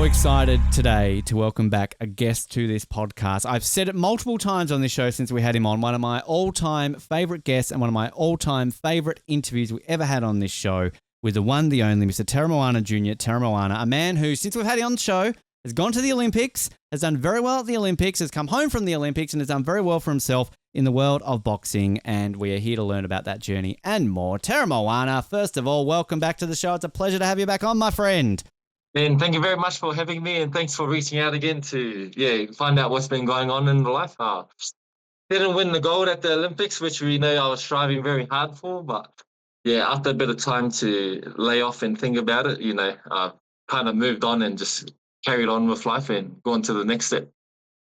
so excited today to welcome back a guest to this podcast. I've said it multiple times on this show since we had him on. One of my all-time favourite guests and one of my all-time favourite interviews we ever had on this show with the one, the only, Mr. Teremoana Jr Teremoana, a man who, since we've had him on the show, has gone to the Olympics, has done very well at the Olympics, has come home from the Olympics and has done very well for himself in the world of boxing, and we are here to learn about that journey and more. Teremoana, first of all, welcome back to the show. It's a pleasure to have you back on, my friend. Ben, thank you very much for having me, and thanks for reaching out again to find out what's been going on in the life. Didn't win the gold at the Olympics, which we know I was striving very hard for, but after a bit of time to lay off and think about it, I kind of moved on and just carried on with life and gone to the next step.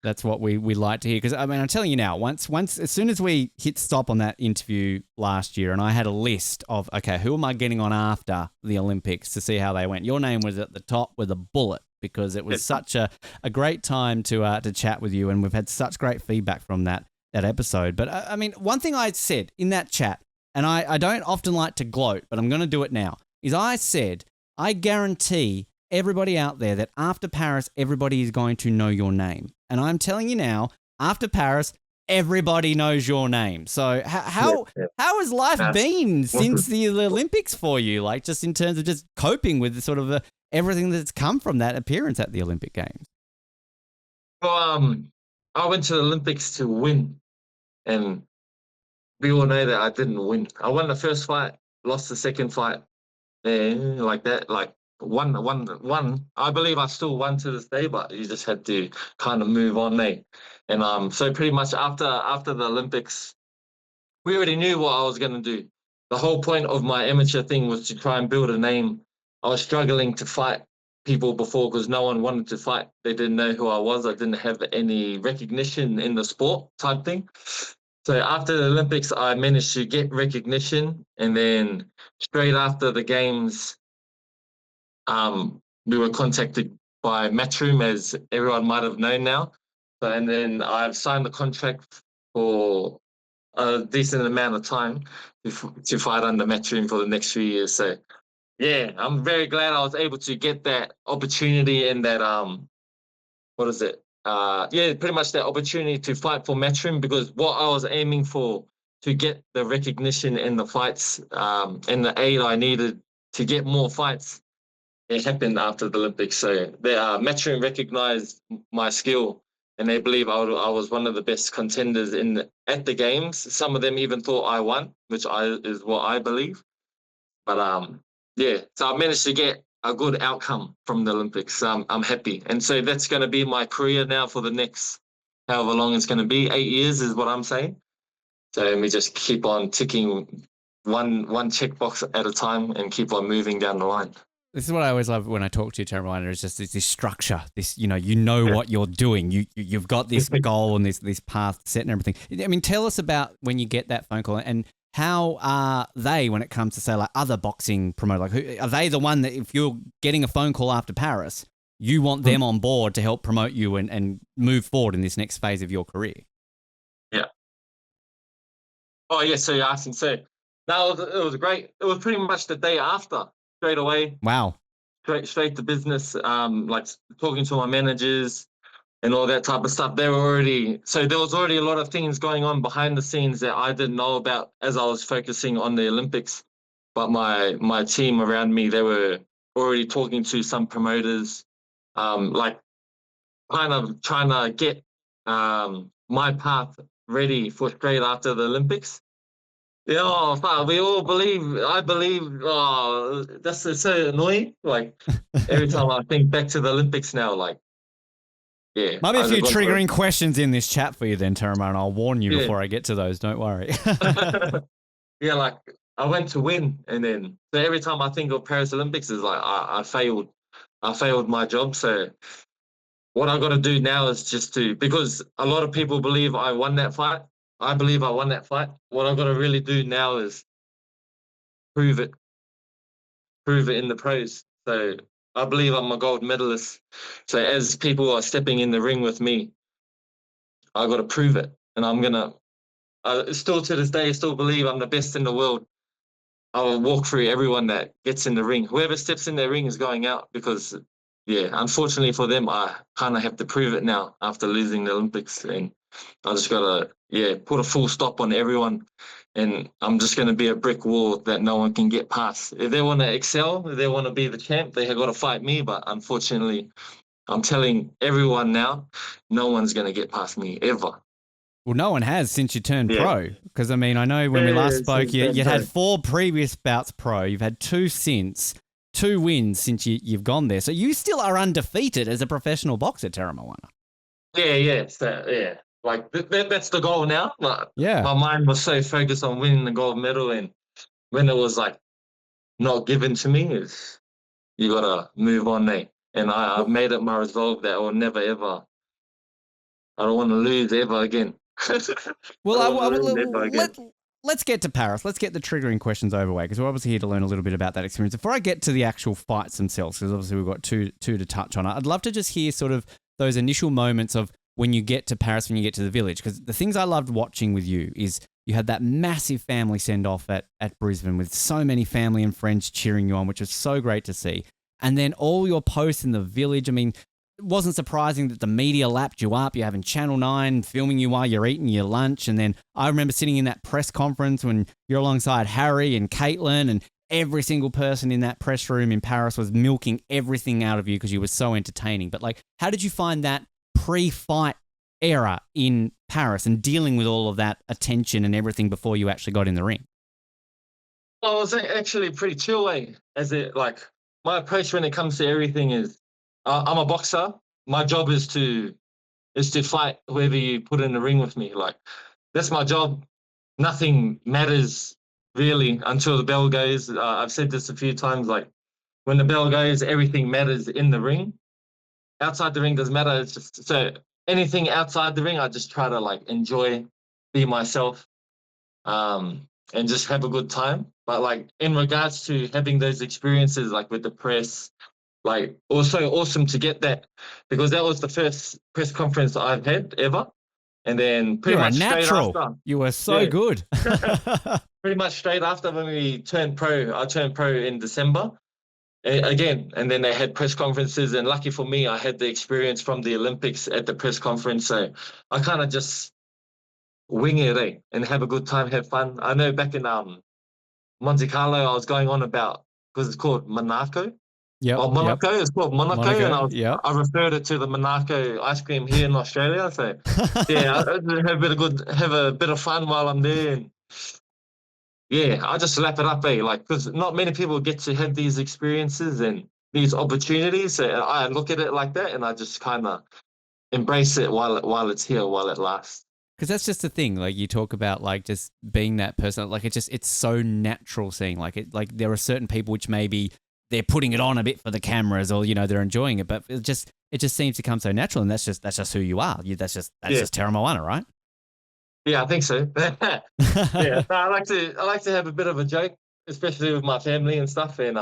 That's what we like to hear. Because, I mean, I'm telling you now, once as soon as we hit stop on that interview last year and I had a list of, okay, who am I getting on after the Olympics to see how they went? Your name was at the top with a bullet because it was such a great time to chat with you, and we've had such great feedback from that episode. But, I mean, one thing I said in that chat, and I don't often like to gloat, but I'm going to do it now, is I said, I guarantee everybody out there that after Paris, everybody is going to know your name. And I'm telling you now, after Paris, everybody knows your name. So how has life been since the Olympics for you? Like, just in terms of just coping with sort of everything that's come from that appearance at the Olympic Games? Well, I went to the Olympics to win, and we all know that I didn't win. I won the first fight, lost the second fight, and like that, like one. I believe I still won to this day, but you just had to kind of move on, mate. And so pretty much after the Olympics, we already knew what I was going to do. The whole point of my amateur thing was to try and build a name. I was struggling to fight people before because no one wanted to fight. They didn't know who I was. I didn't have any recognition in the sport type thing. So after the Olympics, I managed to get recognition, and then straight after the games, we were contacted by Matchroom, as everyone might have known now. And then I've signed the contract for a decent amount of time to fight under Matchroom for the next few years. So, I'm very glad I was able to get that opportunity and that, pretty much that opportunity to fight for Matchroom, because what I was aiming for, to get the recognition in the fights and the aid I needed to get more fights, it happened after the Olympics. So Matchroom recognized my skill, and they believe I was one of the best contenders at the games. Some of them even thought I won, which is what I believe. But so I managed to get a good outcome from the Olympics. I'm happy, and so that's going to be my career now for the next however long it's going to be. 8 years is what I'm saying. So we just keep on ticking one checkbox at a time and keep on moving down the line. This is what I always love when I talk to you, Teremoana, is just this structure, this, what you're doing. You've got this goal and this path set and everything. I mean, tell us about when you get that phone call, and how are they when it comes to, say, like other boxing promoters? Like, are they the one that if you're getting a phone call after Paris, you want them on board to help promote you and move forward in this next phase of your career? Yeah. Oh, yeah, so you're asking. So, no, it was great. It was pretty much the day after. Straight away. Wow. Straight to business. Like talking to my managers and all that type of stuff. There was already a lot of things going on behind the scenes that I didn't know about as I was focusing on the Olympics. But my team around me, they were already talking to some promoters, like kind of trying to get my path ready for straight after the Olympics. Yeah, we all I believe, that's so annoying. Like, every time I think back to the Olympics now, like, yeah. Might be a few triggering questions in this chat for you then, Teremoana, and I'll warn you before I get to those, don't worry. Yeah, like, I went to win, and then, so every time I think of Paris Olympics is like, I failed. I failed my job, so what I got to do now is because a lot of people believe I won that fight. I believe I won that fight. What I've got to really do now is prove it in the pros. So I believe I'm a gold medalist. So as people are stepping in the ring with me, I got to prove it. And I'm going to, still to this day, I still believe I'm the best in the world. I will walk through everyone that gets in the ring. Whoever steps in their ring is going out, because yeah, unfortunately for them, I kind of have to prove it now after losing the Olympics, and I just gotta put a full stop on everyone, and I'm just gonna be a brick wall that no one can get past. If they want to excel, if they want to be the champ, they have got to fight me. But unfortunately, I'm telling everyone now, no one's gonna get past me ever. Well, no one has since you turned Yeah. pro. Because, I mean, I know when we last spoke, since you then, had 4 previous bouts pro. You've had 2 since, 2 wins since you've gone there. So you still are undefeated as a professional boxer, Teremoana. yeah. Like that's the goal now. But Yeah. my mind was so focused on winning the gold medal, and when it was like not given to me, is you gotta move on, mate. And I've Well, made it my resolve that I will never ever. I don't want to lose ever again. I well don't want to lose ever again. let's get to Paris. Let's get the triggering questions over way because we're obviously here to learn a little bit about that experience. Before I get to the actual fights themselves, because obviously we've got two to touch on, I'd love to just hear sort of those initial moments of when you get to Paris, when you get to the village. Because the things I loved watching with you is you had that massive family send-off at Brisbane with so many family and friends cheering you on, which was so great to see. And then all your posts in the village, I mean, it wasn't surprising that the media lapped you up. You're having Channel 9 filming you while you're eating your lunch. And then I remember sitting in that press conference when you're alongside Harry and Caitlin, and every single person in that press room in Paris was milking everything out of you because you were so entertaining. But like, how did you find that pre-fight era in Paris and dealing with all of that attention and everything before you actually got in the ring? I was actually pretty chill, as it like my approach when it comes to everything is I'm a boxer. My job is to fight whoever you put in the ring with me. Like that's my job. Nothing matters really until the bell goes. I've said this a few times. Like when the bell goes, everything matters in the ring. Outside the ring doesn't matter. It's just so anything outside the ring, I just try to like enjoy, be myself, and just have a good time. But like in regards to having those experiences, like with the press, like also awesome to get that because that was the first press conference I've had ever. And then pretty You're a much straight natural. after, You were so yeah, good. pretty much straight after when we turned pro, I turned pro in December again. And then they had press conferences. And lucky for me, I had the experience from the Olympics at the press conference. So I kind of just wing it, and have a good time, have fun. I know back in Monte Carlo, I was going on about because it's called Monaco. Yep. Oh, Monaco. It's called Monaco, and Monaco. Yep. I referred it to the Monaco ice cream here in Australia. So yeah, I have a bit of fun while I'm there, and yeah, I just lap it up, like because not many people get to have these experiences and these opportunities. So I look at it like that, and I just kind of embrace it while it's here, while it lasts. Because that's just the thing. Like you talk about, like just being that person. Like it's so natural seeing. Like there are certain people which maybe they're putting it on a bit for the cameras, or they're enjoying it, but it just seems to come so natural, and that's just who you are. That's just Teremoana, right? Yeah, I think so. Yeah, no, I like to have a bit of a joke, especially with my family and stuff, and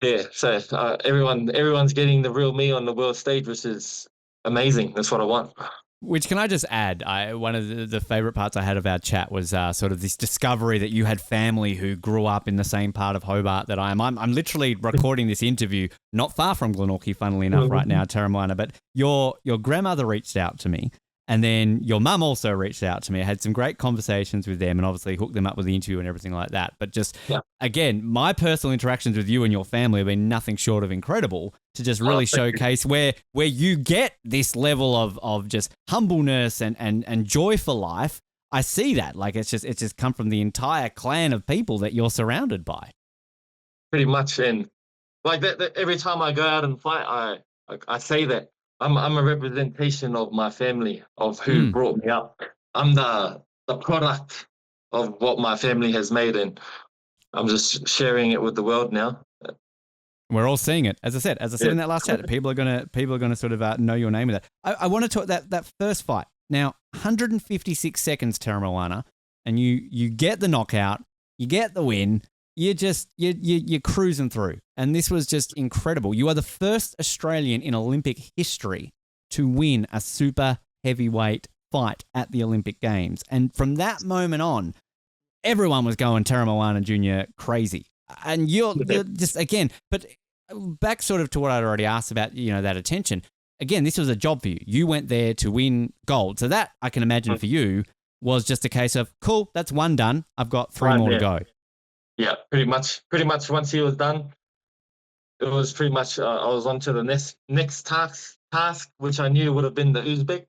yeah. So everyone's getting the real me on the world stage, which is amazing. That's what I want. Which can I just add? One of the favorite parts I had of our chat was sort of this discovery that you had family who grew up in the same part of Hobart that I am. I'm literally recording this interview not far from Glenorchy, funnily enough, right now, Teremoana. But your grandmother reached out to me, and then your mum also reached out to me. I had some great conversations with them and obviously hooked them up with the interview and everything like that. But just, again, my personal interactions with you and your family have been nothing short of incredible to just really showcase where you get this level of just humbleness and joy for life. I see that. Like it's just come from the entire clan of people that you're surrounded by. Pretty much. And like that every time I go out and fight, I say that. I'm a representation of my family, of who brought me up. I'm the product of what my family has made, and I'm just sharing it with the world now. We're all seeing it. As I said in that last chat, people are gonna sort of know your name with that. I want to talk that first fight. Now, 156 seconds, Teremoana, and you get the knockout, you get the win. You're cruising through. And this was just incredible. You are the first Australian in Olympic history to win a super heavyweight fight at the Olympic Games. And from that moment on, everyone was going Teremoana Jr crazy. And you're just, again, but back sort of to what I'd already asked about, that attention. Again, this was a job for you. You went there to win gold. So that, I can imagine for you, was just a case of, cool, that's one done. I've got three more to go. Yeah, pretty much. Pretty much once he was done, it was pretty much, I was on to the next task, which I knew would have been the Uzbek.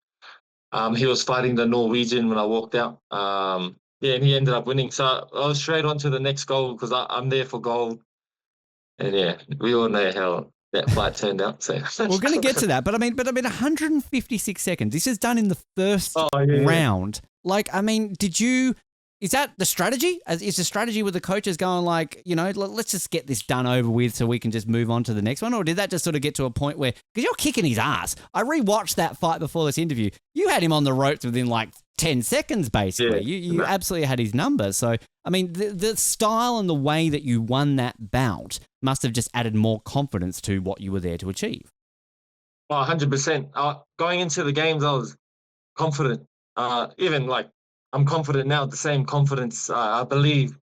He was fighting the Norwegian when I walked out. Yeah, and he ended up winning. So I was straight on to the next goal because I'm there for gold. And yeah, we all know how that fight turned out. So we're going to get to that, but I mean, 156 seconds. This is done in the first round. Like, I mean, is that the strategy? Is the strategy with the coaches going like, let's just get this done over with so we can just move on to the next one? Or did that just sort of get to a point where, because you're kicking his ass. I rewatched that fight before this interview. You had him on the ropes within like 10 seconds, basically. Yeah. You absolutely had his number. So, I mean, the style and the way that you won that bout must have just added more confidence to what you were there to achieve. Oh, 100%. Going into the games, I was confident. Even like, I'm confident now, the same confidence. I believe,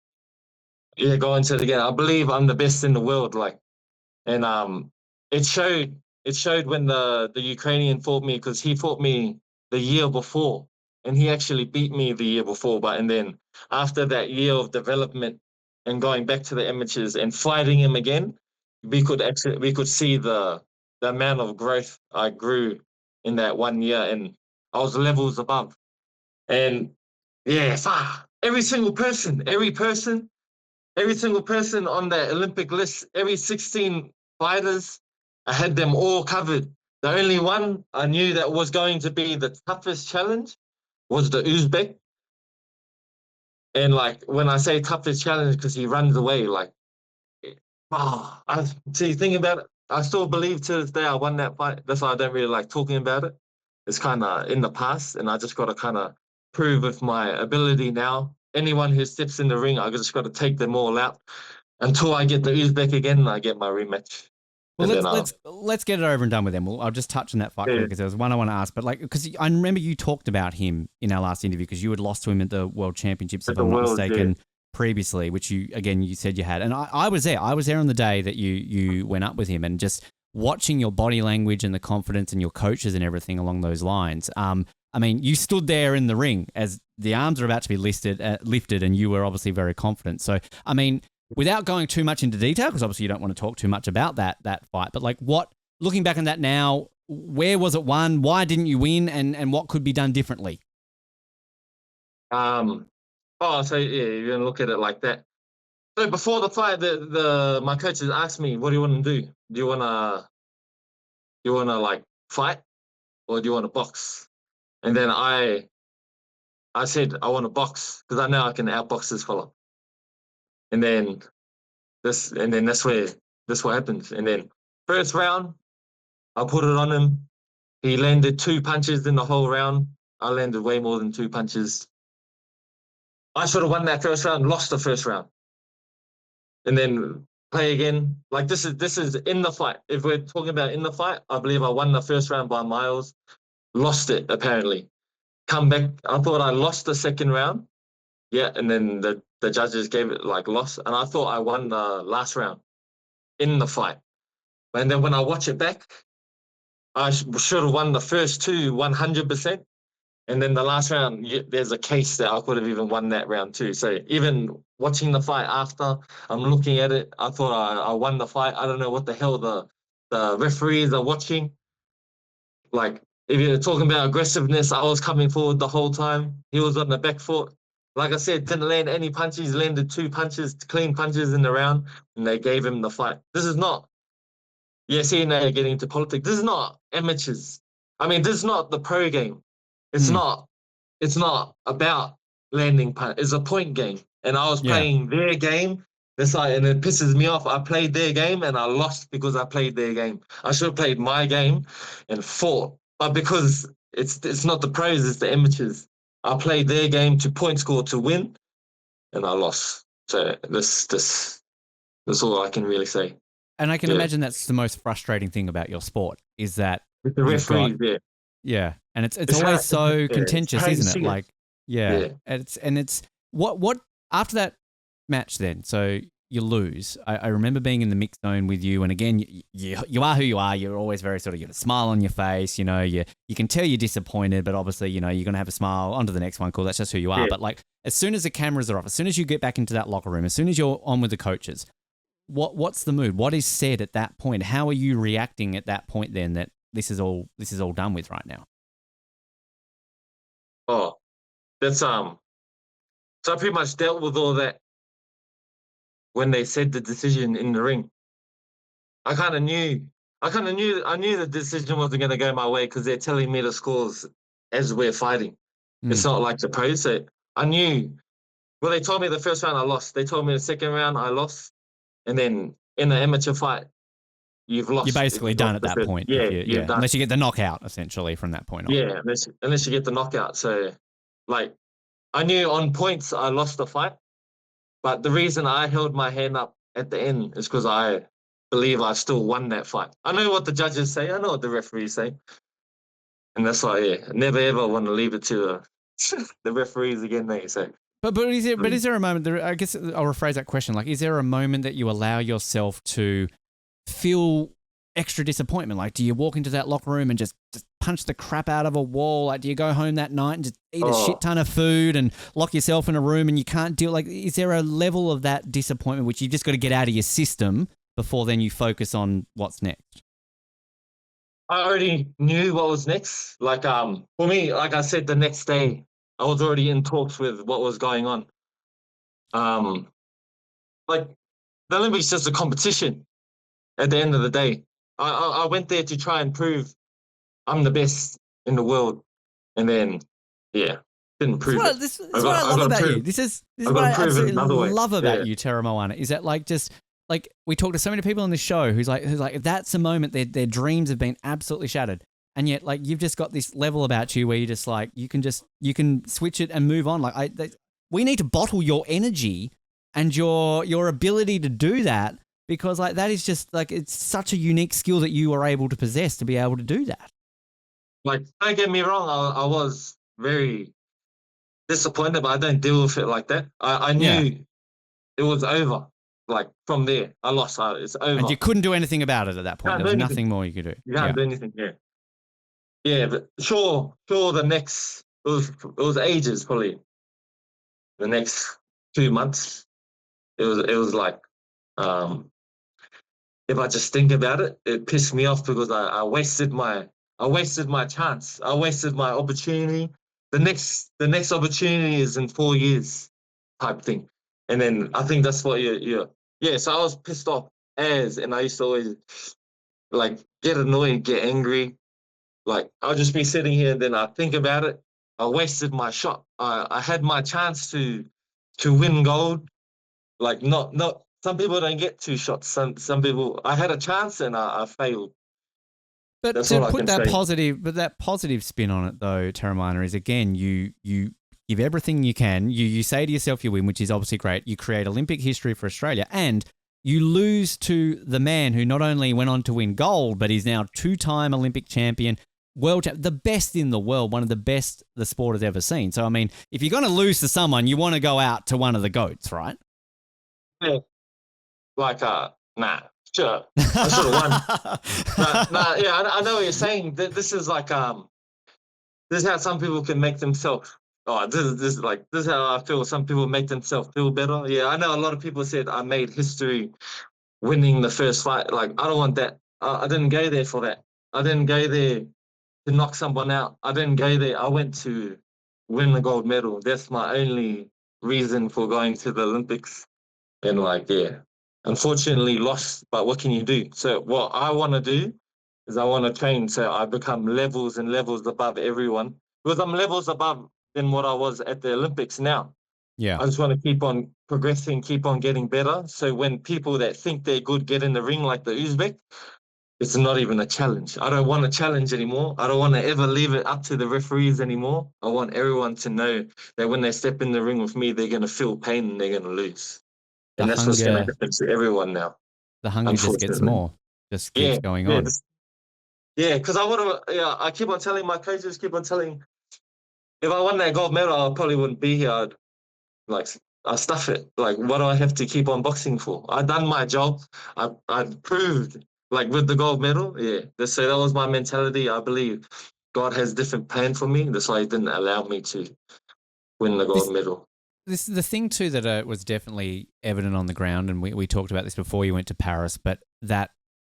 going to the game, I believe I'm the best in the world. Like, and it showed when the Ukrainian fought me, because he fought me the year before, and he actually beat me the year before. And then after that year of development and going back to the amateurs and fighting him again, we could see the amount of growth I grew in that 1 year, and I was levels above. And yes, every single person on that Olympic list, every 16 fighters, I had them all covered. The only one I knew that was going to be the toughest challenge was the Uzbek. And like, when I say toughest challenge, because he runs away, like, thinking about it, I still believe to this day I won that fight. That's why I don't really like talking about it. It's kind of in the past, and I just got to kind of prove with my ability now. Anyone who steps in the ring, I just got to take them all out until I get the Uzbek again and I get my rematch. Well, let's get it over and done with them. I'll just touch on that fight because there was one I want to ask, but like, because I remember you talked about him in our last interview because you had lost to him at the World Championships, if I'm not mistaken, previously, which you said you had, and I was there. I was there on the day that you went up with him, and just watching your body language and the confidence and your coaches and everything along those lines. I mean, you stood there in the ring as the arms are about to be lifted, and you were obviously very confident. So, I mean, without going too much into detail, because obviously you don't want to talk too much about that fight, but like, looking back on that now, where was it won? Why didn't you win? And what could be done differently? So yeah, you're gonna look at it like that. So before the fight, my coaches asked me, "What do you want to do? Do you wanna like fight, or do you want to box?" And then I said I want to box because I know I can outbox this fella. And then that's what happens. And then first round, I put it on him. He landed 2 punches in the whole round. I landed way more than 2 punches. I should have won that first round, lost the first round, and then play again. Like, this is in the fight. If we're talking about in the fight, I believe I won the first round by miles, lost it apparently. Come back, I thought I lost the second round. Yeah, and then the judges gave it like loss, and I thought I won the last round in the fight. And then when I watch it back, I should have won the first 2 100%. And then the last round, there's a case that I could have even won that round too. So even watching the fight after, I'm looking at it, I thought I won the fight. I don't know what the hell the referees are watching. Like, if you're talking about aggressiveness, I was coming forward the whole time. He was on the back foot. Like I said, didn't land any punches, landed 2 punches, clean punches in the round, and they gave him the fight. This is not, now you're getting into politics. This is not amateurs. I mean, this is not the pro game. It's not about landing punch. It's a point game. And I was playing their game. And it pisses me off. I played their game and I lost because I played their game. I should have played my game and fought. But because it's not the pros, it's the amateurs. I played their game to point score to win, and I lost. So that's all I can really say. And I can imagine that's the most frustrating thing about your sport is that with the referees, yeah, and it's always so contentious, isn't it? Like, it's what after that match then? So you lose. I remember being in the mix zone with you, and again, you are who you are. You're always very sort of, you got a smile on your face. You know, you can tell you're disappointed, but obviously, you know, you're gonna have a smile. On to the next one. Cool, that's just who you are. Yeah. But like, as soon as the cameras are off, as soon as you get back into that locker room, as soon as you're on with the coaches, what's the mood? What is said at that point? How are you reacting at that point? Then that this is all done with right now. Oh, that's So I pretty much dealt with all that when they said the decision in the ring. I kind of knew. I knew the decision wasn't going to go my way because they're telling me the scores as we're fighting. It's not like the pros. So I knew. Well, they told me the first round I lost. They told me the second round I lost, and then in the amateur fight, you've lost. You're basically done at that point. Yeah, yeah. Unless you get the knockout, essentially, from that point on. Yeah, unless you get the knockout. So, like, I knew on points I lost the fight, but the reason I held my hand up at the end is because I believe I still won that fight. I know what the judges say. I know what the referees say. And that's why, I never ever want to leave it to the referees again, they say. But is there a moment, I guess I'll rephrase that question, like, is there a moment that you allow yourself to feel extra disappointment? Like, do you walk into that locker room and just punch the crap out of a wall? Like, do you go home that night and just eat a shit ton of food and lock yourself in a room and you can't deal? Like, is there a level of that disappointment which you've just got to get out of your system before then you focus on what's next? I already knew what was next. Like, for me, like I said, the next day, I was already in talks with what was going on. Like, the Olympics is just a competition at the end of the day. I went there to try and prove I'm the best in the world. And then, didn't prove it. This is what I love about you. This is what I absolutely love about you, Teremoana, is that like just like we talk to so many people on this show who's like that's a moment their dreams have been absolutely shattered. And yet like you've just got this level about you where you just like you can switch it and move on. Like we need to bottle your energy and your ability to do that, because like that is just like it's such a unique skill that you are able to possess to be able to do that. Like, don't get me wrong, I was very disappointed, but I don't deal with it like that. I knew it was over. Like, from there, I lost. It's over. And you couldn't do anything about it at that point. There was nothing more you could do. You can't do anything, Yeah, but sure, the next, it was ages, probably. The next 2 months, it was like, if I just think about it, it pissed me off because I wasted my chance. I wasted my opportunity. The next opportunity is in 4 years, type thing. And then I think that's what so I was pissed off and I used to always like get annoyed, get angry. Like I'll just be sitting here and then I think about it. I wasted my shot. I had my chance to win gold. Like not some people don't get 2 shots. Some people, I had a chance and I failed. But that's to put that positive spin on it though, Teremoana, is again you give everything you can. You say to yourself you win, which is obviously great. You create Olympic history for Australia, and you lose to the man who not only went on to win gold, but he's now 2-time Olympic champion, the best in the world, one of the best the sport has ever seen. So, I mean, if you're going to lose to someone, you want to go out to one of the GOATs, right? Yeah. Like, nah, sure. I should have won. I know what you're saying. This is like, this is how some people can make themselves. This is how I feel. Some people make themselves feel better. Yeah, I know a lot of people said I made history winning the first fight. Like, I don't want that. I didn't go there for that. I didn't go there to knock someone out. I didn't go there. I went to win the gold medal. That's my only reason for going to the Olympics. And unfortunately lost, but what can you do? So what I want to do is I want to train so I become levels and levels above everyone, because I'm levels above than what I was at the Olympics now. Yeah. I just want to keep on progressing, keep on getting better. So when people that think they're good get in the ring like the Uzbek, it's not even a challenge. I don't want a challenge anymore. I don't want to ever leave it up to the referees anymore. I want everyone to know that when they step in the ring with me, they're going to feel pain and they're going to lose. And that's what's going to happen to everyone now. The hunger just gets more, just keeps going on. Because I keep on telling my coaches, if I won that gold medal, I probably wouldn't be here. stuff it. Like, what do I have to keep on boxing for? I done my job. I proved, like, with the gold medal. Yeah. So that was my mentality. I believe God has different plan for me. That's why He didn't allow me to win the gold This medal. this is the thing too that was definitely evident on the ground, and we talked about this before you went to Paris, but that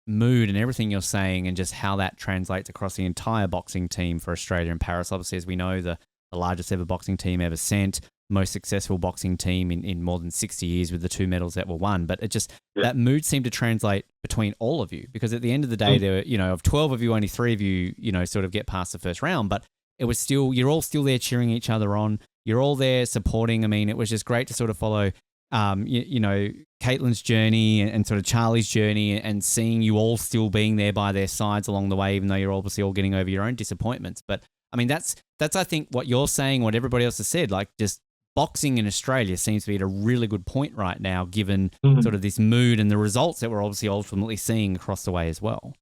mood and everything you're saying and just how that translates across the entire boxing team for Australia in Paris. Obviously, as we know, the largest ever boxing team ever sent, most successful boxing team in more than 60 years with the 2 medals that were won. But it just, that mood seemed to translate between all of you, because at the end of the day, there were, of 12 of you, only 3 of you, sort of get past the first round, but it was still, you're all still there cheering each other on. You're all there supporting. I mean, it was just great to sort of follow Caitlin's journey and sort of Charlie's journey, and seeing you all still being there by their sides along the way, even though you're obviously all getting over your own disappointments. But I mean, that's I think what you're saying, what everybody else has said, like, just boxing in Australia seems to be at a really good point right now, given sort of this mood and the results that we're obviously ultimately seeing across the way as well.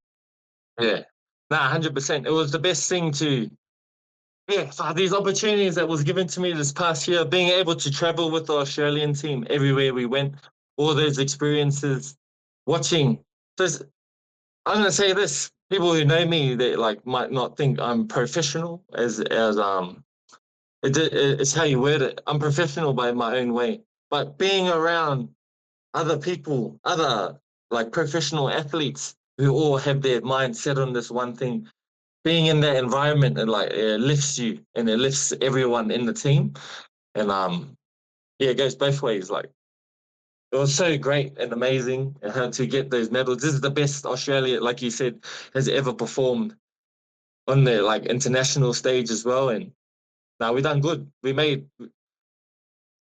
Yeah. 100%. It was the best thing to, for these opportunities that was given to me this past year, being able to travel with the Australian team everywhere we went, all those experiences, watching. I'm gonna say this: people who know me, they like might not think I'm professional, it's how you word it. I'm professional by my own way, but being around other people, other like professional athletes who all have their mind set on this one thing, being in that environment, and like, it lifts you and it lifts everyone in the team. And it goes both ways. Like, it was so great and amazing how to get those medals. This is the best Australia, like you said, has ever performed on the like international stage as well. And now we done good. We made,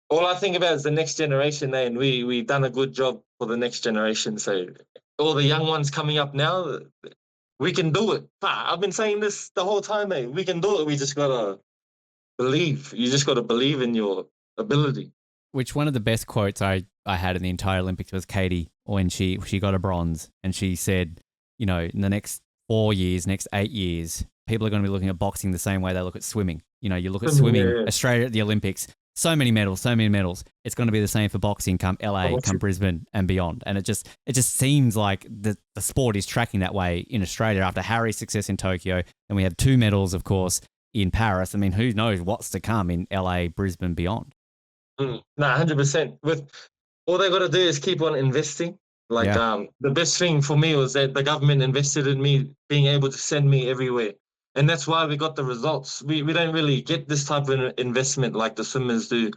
all I think about is the next generation, and we done a good job for the next generation. So all the young ones coming up now, we can do it. I've been saying this the whole time, mate. We can do it. We just gotta believe. You just gotta believe in your ability. Which, one of the best quotes I had in the entire Olympics was Katie, when she got a bronze, and she said, in the next 4 years, next 8 years, people are going to be looking at boxing the same way they look at swimming. You look at swimming, Australia at the Olympics, so many medals. It's going to be the same for boxing come LA, come Brisbane and beyond. And it just seems like the sport is tracking that way in Australia after Harry's success in Tokyo. And we have 2 medals, of course, in Paris. I mean, who knows what's to come in LA, Brisbane, beyond. 100%. With all they got to do is keep on investing. Like, the best thing for me was that the government invested in me, being able to send me everywhere. And that's why we got the results. We don't really get this type of investment like the swimmers do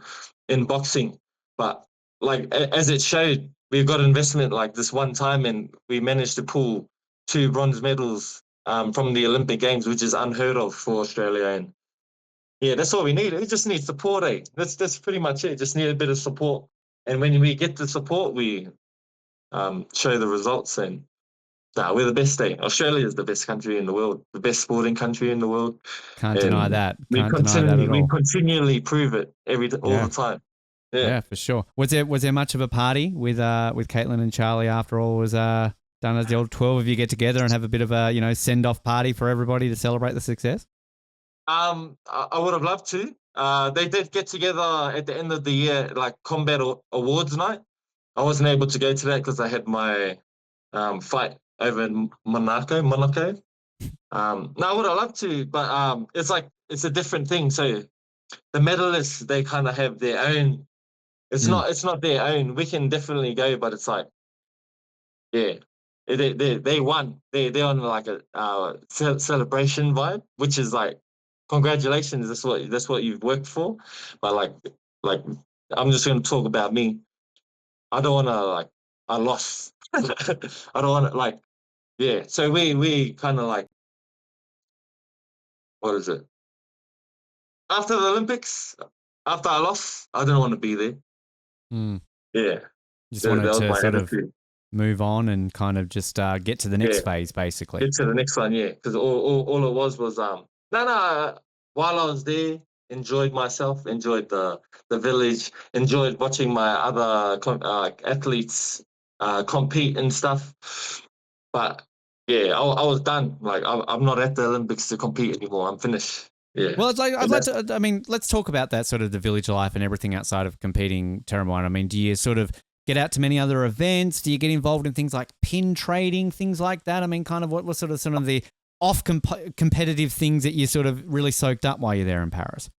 in boxing. But like, as it showed, we've got investment like this one time, and we managed to pull 2 bronze medals from the Olympic Games, which is unheard of for Australia. And that's all we need. We just need support, eh? That's pretty much it. Just need a bit of support. And when we get the support, we show the results. And we're the best, eh? Australia is the best country in the world, the best sporting country in the world. Can't deny that. We continually prove it all the time. Yeah, for sure. Was there much of a party with Caitlin and Charlie after all was done, as the old 12 of you get together and have a bit of a send off party for everybody to celebrate the success? I would have loved to. They did get together at the end of the year, like combat awards night. I wasn't able to go to that because I had my fight over in Monaco. No, I would have loved to, but it's a different thing. So the medalists, they kind of have their own. It's not their own. We can definitely go, but it's like, they won. They're on like a celebration vibe, which is like, congratulations. That's what you've worked for. But like I'm just gonna talk about me. I don't wanna I lost. I don't wanna So we kind of like, what is it? After the Olympics, after I lost, I didn't want to be there. Yeah. Just wanted to sort of move on and kind of just get to the next phase, basically. Get to the next one, because all it was while I was there, enjoyed myself, enjoyed the village, enjoyed watching my other athletes compete and stuff. But I was done. Like, I'm not at the Olympics to compete anymore. I'm finished. Yeah. Well, it's like I'd And like that's- to. I mean, let's talk about that sort of the village life and everything outside of competing, Teremoana. I mean, do you sort of get out to many other events? Do you get involved in things like pin trading, things like that? I mean, kind of what was sort of some of the off competitive things that you sort of really soaked up while you're there in Paris?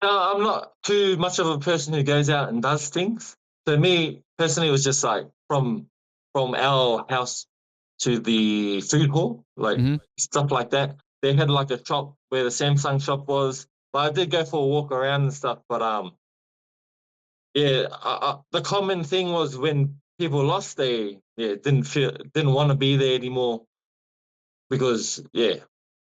No, I'm not too much of a person who goes out and does things. So me personally, it was just like from our house to the food hall, like Mm-hmm. stuff like that. They had like a shop where the Samsung shop was. But I did go for a walk around and stuff. But yeah, the common thing was when people lost, they didn't want to be there anymore because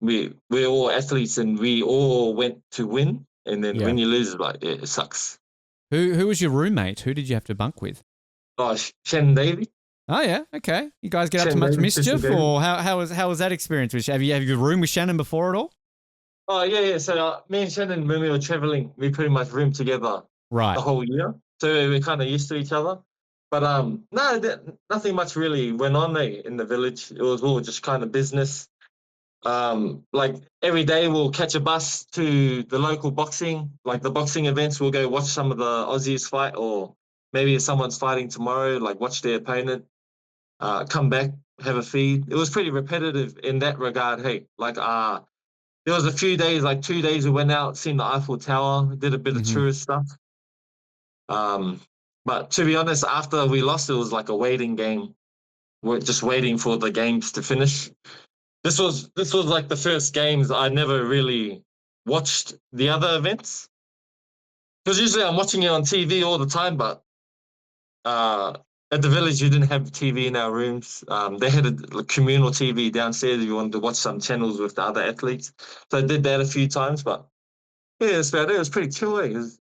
we're all athletes and we all went to win. And then Yeah. when you lose, it's like it sucks. Who was your roommate? Who did you have to bunk with? Oh, Shannon Davy. Oh yeah, okay. You guys get up to Shannon much Davy, Tristan mischief, Davy. or how was that experience? Have you roomed with Shannon before at all? Oh yeah. So me and Shannon, when we were traveling, we pretty much roomed together Right. the whole year. So we're kind of used to each other. But no, nothing much really went on there in the village. It was all just kind of business. Like every day we'll catch a bus to the local boxing, like the boxing events. We'll go watch some of the Aussies fight, or maybe if someone's fighting tomorrow, like watch their opponent. Come back, have a feed. It was pretty repetitive in that regard. Hey, like there was a few days, like 2 days, we went out, seen the Eiffel Tower, did a bit of Mm-hmm. tourist stuff. But to be honest, after we lost, it was like a waiting game. We're just waiting for the games to finish. This was like the first games I never really watched the other events, because usually I'm watching it on TV all the time. But uh, at the village, you didn't have TV in our rooms. They had a communal TV downstairs if you wanted to watch some channels with the other athletes. So I did that a few times. But yeah, that's about it. It was pretty chill. It was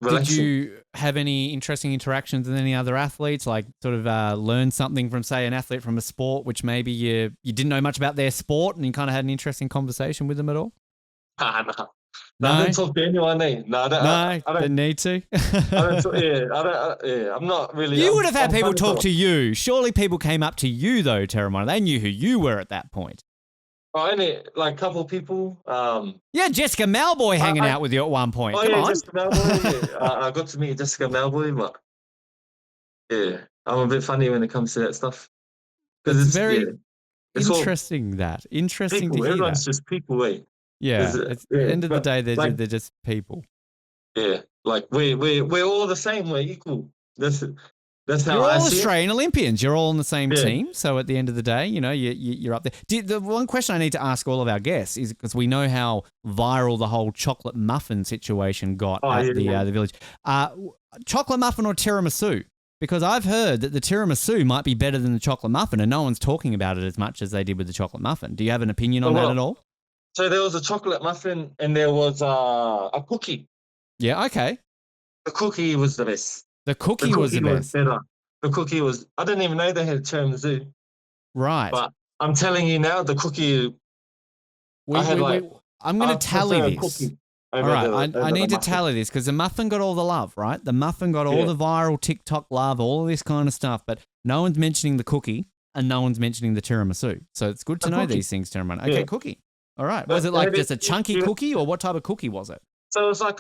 Did relaxing. you have any interesting interactions with any other athletes? Like, sort of learn something from, say, an athlete from a sport, which maybe you didn't know much about their sport, and you kind of had an interesting conversation with them at all? No. No, I No, don't talk to anyone. No, I don't. no, I don't. didn't need to. I don't. Yeah, I don't. Yeah, I'm not really. You would have had I'm people kind of talk to you. Surely people came up to you though, Teremoana. They knew who you were at that point. only like a couple of people. Yeah, Jessica Malboy hanging I- out with you at one point. Oh Come yeah, on. Jessica Malboy. Yeah. I got to meet Jessica Malboy, but yeah, I'm a bit funny when it comes to that stuff That's because very it's all interesting. Interesting to people. hear Everyone's that. just people. Yeah, it's Yeah, end of the but day, they're like just people. yeah, like we're all the same. We're equal. That's how You're I all see it. Australian Olympians. You're all on the same Yeah. team. So at the end of the day, you know, you're up there. The one question I need to ask all of our guests is, because we know how viral the whole chocolate muffin situation got Oh, at yeah. the village. Chocolate muffin or tiramisu? Because I've heard that the tiramisu might be better than the chocolate muffin, and no one's talking about it as much as they did with the chocolate muffin. Do you have an opinion on that at all? So there was a chocolate muffin and there was a cookie. Yeah, okay. The cookie was the best. The cookie was the best. better. The cookie was. I didn't even know they had tiramisu. Right. But I'm telling you now, the cookie. I'm going to tally prefer a this. cookie All over right, the- I over need the to muffin. tally this because the muffin got all the love, right? The muffin got all Yeah. the viral TikTok love, all of this kind of stuff, but no one's mentioning the cookie and no one's mentioning the tiramisu. So it's good to The know cookie. these things, Teremoana. Okay, Yeah. cookie. All right. But Was it like maybe- just a chunky yeah. cookie, or what type of cookie was it? So it's like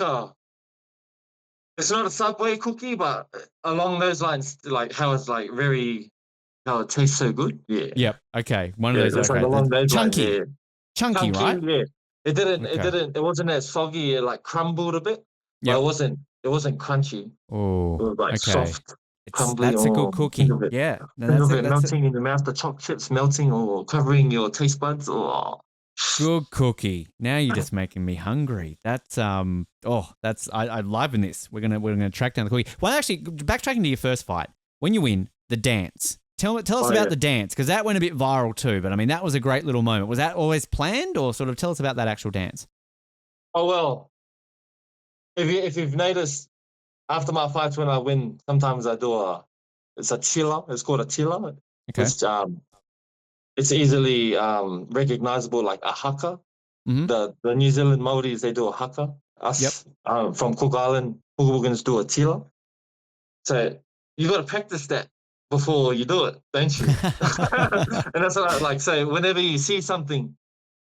it's not a Subway cookie, but along those lines, like how it's like how it tastes so good. Yeah. Yep. Okay. One of Yeah, those. it's Okay. like along those lines, Chunky. yeah. Chunky, right? Yeah. It Okay. it wasn't as soggy. It like crumbled a bit, but Yep. it wasn't crunchy. It Oh, was like okay. soft, crumbly. That's a good or cookie. think of it. Yeah. No, Think that's of it. it That's melting in the mouth, the chocolate chips melting or covering your taste buds. Or good cookie. Now you're just making me hungry. That's I'm loving this. We're gonna track down the cookie. Well, actually, backtracking to your first fight, when you win, the dance. Tell us Oh, about yeah. the dance, because that went a bit viral too. But I mean, that was a great little moment. Was that always planned, or sort of tell us about that actual dance? oh well, if you've noticed, after my fights when I win, sometimes I do it's a chiller. It's called a chiller. Okay. It's easily recognizable like a haka. Mhm. The New Zealand Maoris, they do a haka. Us from Cook Island, Hoogans do a chiller. So you got to practice that before you do it, don't you? And that's what I like. So whenever you see something,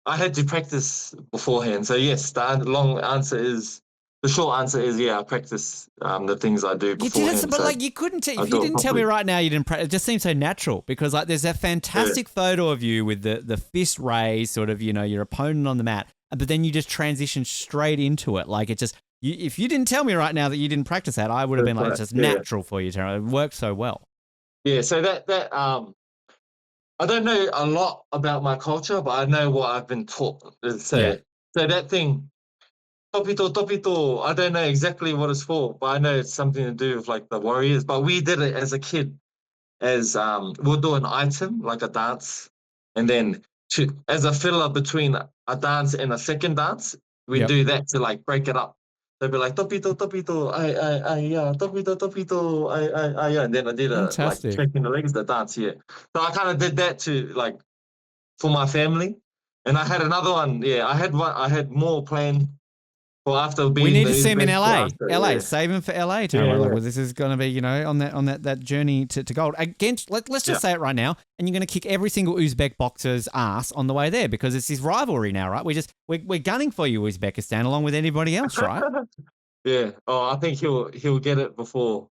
I had to practice beforehand. So yes, the short answer is yeah, I practice the things I do You did it, beforehand. but So like you couldn't. I If you do it didn't tell me properly. right now, you didn't. It just seems so natural because like there's a Yeah. fantastic photo of you with the fist raised, sort of your opponent on the mat, but then you just transition straight into it. Like it just. If you didn't tell me right now that you didn't practice that, I would have That's been like, it's right. just Yeah. natural for you, Tara. It worked so well. Yeah. So that I don't know a lot about my culture, but I know what I've been taught. Yeah. So that thing, topito, topito, I don't know exactly what it's for, but I know it's something to do with like the warriors. But we did it as a kid, as we'll do an item like a dance, and then as a filler between a dance and a second dance, we Yep. do that to like break it up. They'll be like topito, topito, I, yeah, topito, topito, yeah, and then I did a like Fantastic. shaking the legs, the dance, yeah. So I kind of did that to like for my family. And I had another one. Yeah, I had more planned for after We being need the to see him in Uzbek for LA. after. LA, Yeah, save him for LA, yeah, Tyrone. Like, yeah, well, this is going to be, on that journey to gold. Against, let's yeah. just say it right now, and you're going to kick every single Uzbek boxer's ass on the way there because it's his rivalry now, right? We're gunning for you, Uzbekistan, along with anybody else, right? Yeah. Oh, I think he'll get it before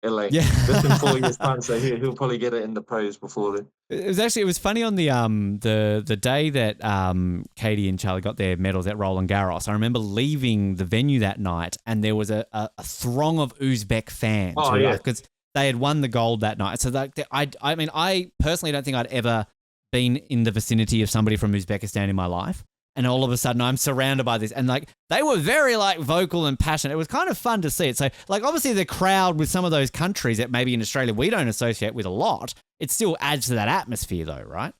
LA. Yeah. That's in 4 years time, so he'll probably get it in the pros before then. It was funny on the day that Katie and Charlie got their medals at Roland Garros. I remember leaving the venue that night, and there was a throng of Uzbek fans Oh yeah. because they had won the gold that night. So I mean, I personally don't think I'd ever been in the vicinity of somebody from Uzbekistan in my life. And all of a sudden I'm surrounded by this. And like they were very like vocal and passionate. It was kind of fun to see it. So like obviously the crowd with some of those countries that maybe in Australia we don't associate with a lot, it still adds to that atmosphere though, right?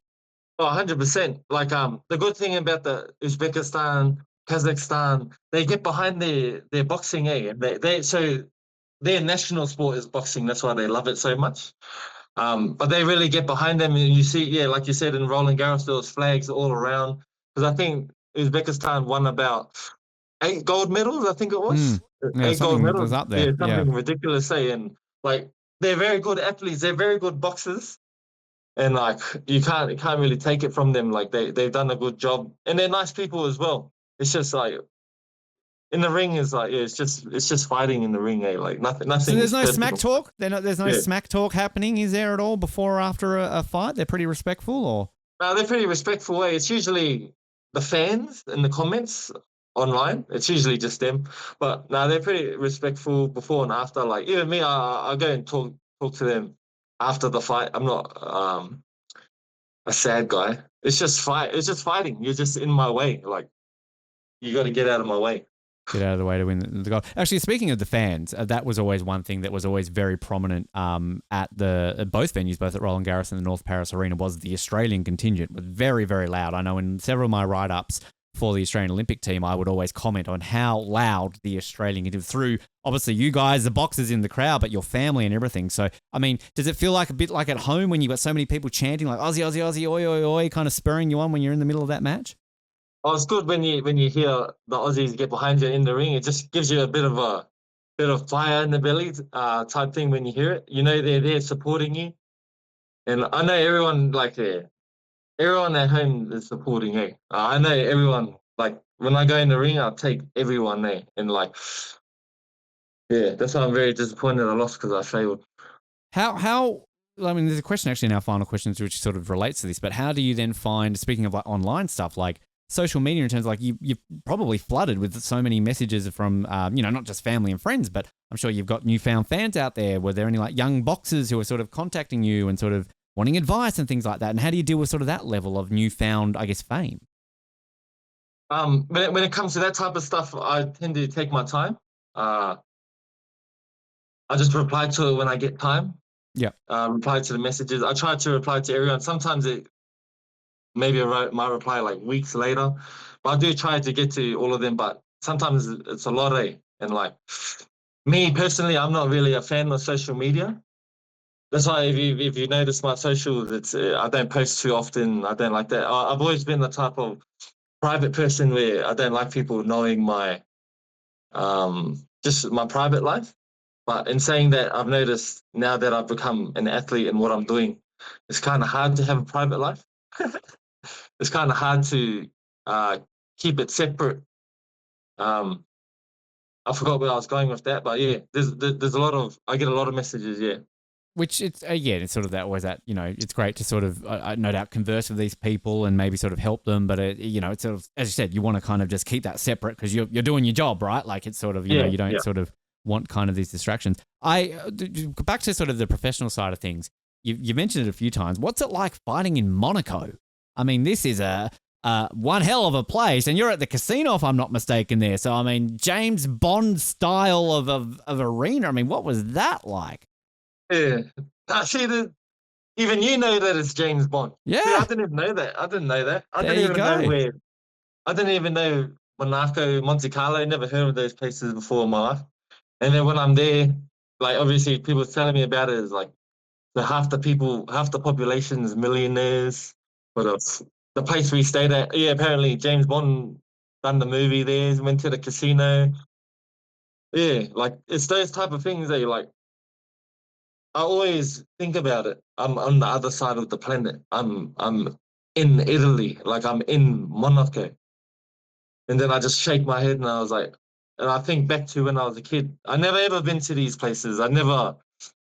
Oh, 100%. Like the good thing about the Uzbekistan, Kazakhstan, they get behind their boxing, eh? And they so their national sport is boxing. That's why they love it so much. But they really get behind them, and you see, yeah, like you said in Roland Garros, there was flags all around. Because I think Uzbekistan won about 8 gold medals. I think it was Yeah, 8 gold something was medals. up Yeah, there. Yeah. something ridiculous. Say, and like they're very good athletes. They're very good boxers, and like you can't really take it from them. Like they've done a good job, and they're nice people as well. It's just like in the ring is like yeah, it's just fighting in the ring. Eh? Like So nothing there's is no smack personal. talk? There's no Yeah. smack talk happening, is there at all before or after a fight? They're pretty respectful or They're pretty respectful way. It's usually the fans in the comments online. It's usually just them. But no, they're pretty respectful before and after. Like even me, I go and talk to them after the fight. I'm not a sad guy. It's just fight. It's just fighting. You're just in my way. Like you got to get out of my way. get out of the way to win the gold. Actually, speaking of the fans, that was always one thing that was always very prominent at both venues, both at Roland Garros and the North Paris Arena, was the Australian contingent was very, very loud. I know in several of my write-ups for the Australian Olympic team, I would always comment on how loud the Australian contingent through, obviously, you guys, the boxers in the crowd, but your family and everything. So, I mean, does it feel like a bit like at home when you've got so many people chanting like Aussie, Aussie, Aussie, oi, oi, oi, kind of spurring you on when you're in the middle of that match? Oh, it's good when you hear the Aussies get behind you in the ring. It just gives you a bit of fire in the belly type thing when you hear it. You know they're there supporting you, and I know everyone like everyone at home is supporting you. I know everyone. Like when I go in the ring, I'll take everyone there, and like yeah, that's why I'm very disappointed I lost because I failed. How I mean, there's a question actually in our final questions which sort of relates to this, but how do you then find, speaking of like online stuff, like social media in terms of like you're probably flooded with so many messages from, not just family and friends, but I'm sure you've got newfound fans out there. Were there any like young boxers who are sort of contacting you and sort of wanting advice and things like that? And how do you deal with sort of that level of newfound, I guess, fame? When it comes to that type of stuff, I tend to take my time. Uh, I just reply to it when I get time. Yeah. Reply to the messages. I try to reply to everyone. Sometimes maybe I write my reply like weeks later, but I do try to get to all of them. But sometimes it's a lot, eh? And like me personally, I'm not really a fan of social media. That's why if you notice my socials, it's I don't post too often. I don't like that. I've always been the type of private person where I don't like people knowing my just my private life. But in saying that, I've noticed now that I've become an athlete and what I'm doing, it's kind of hard to have a private life. It's kind of hard to keep it separate. I forgot where I was going with that, but yeah, there's a lot of I get a lot of messages. Yeah. Which it's it's sort of that always that it's great to sort of no doubt converse with these people and maybe sort of help them, but it's sort of, as you said, you want to kind of just keep that separate because you're doing your job, right? Like it's sort of you don't sort of want kind of these distractions. Back to sort of the professional side of things. You mentioned it a few times. What's it like fighting in Monaco? I mean, this is a one hell of a place, and you're at the casino, if I'm not mistaken, there. So I mean, James Bond style of arena. I mean, what was that like? Yeah. I see that even you know that it's James Bond. Yeah. See, I didn't even know that. I didn't know that. I There didn't you even know go. where. I didn't even know Monaco, Monte Carlo. Never heard of those places before in my life. And then when I'm there, like obviously people telling me about it is like half the population is millionaires. What else? The place we stayed at, yeah, apparently James Bond done the movie there, went to the casino. Yeah, like it's those type of things that you're like, I always think about it. I'm on the other side of the planet. I'm in Italy, like I'm in Monaco. And then I just shake my head and I was like, and I think back to when I was a kid. I never ever been to these places. I never